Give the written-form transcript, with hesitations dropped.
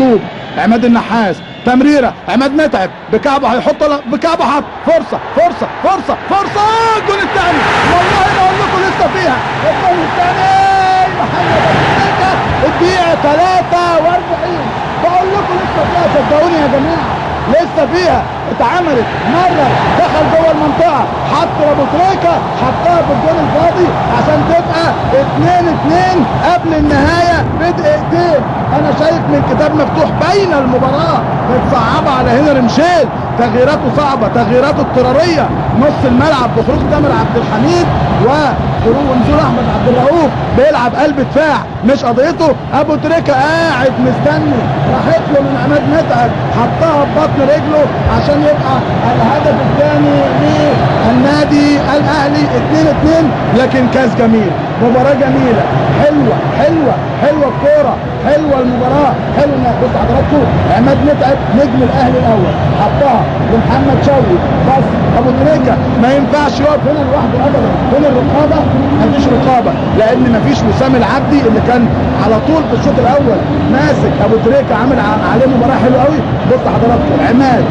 يعقوب، عماد النحاس، تمريره، عماد متعب بكعبه هيحط بكعبه، حط فرصه فرصه فرصه فرصه، الجول الثاني. والله ما اقول لكم لسه فيها الجول الثاني. محمد ابو تريكه الدقيقه 43. بقول لكم لسه فيها، صدقوني يا جماعه لسه فيها. اتعملت مره، دخل جوه المنطقه، حط ابو تريكه، حطها في الجول الفاضي عشان تبقى 2-2 قبل النهايه بدقيقتين. انا شايف من كتاب مفتوح بين المباراه متصعبه على هنري ميشيل، تغييراته صعبه، تغييراته اضطراريه. نص الملعب بخروج تامر عبد الحميد ونزول احمد عبد الرؤوف بيلعب قلب دفاع، مش قضيته. ابو تريكه قاعد مستني، راحت له من عماد متعب، حطها ببطن رجله عشان يبقى الهدف الثاني للنادي الاهلي 2-2. لكن كاس جميل، مباراه جميله، حلوه حلوه حلوه الكوره، حلوه المباراه، حلو انها. بص حضراتكم، عماد متعب نجم الاهلي الاول حطها لمحمد شوقي، بس ابو تريكه ما ينفعش يقف هنا لوحده ابدا. فين الرقابه؟ مفيش رقابه، لان مفيش وسام العبدي اللي كان على طول في الشوط الاول ماسك ابو تريكه، عامل عليه مباراه حلوه قوي. بص حضراتكم، عماد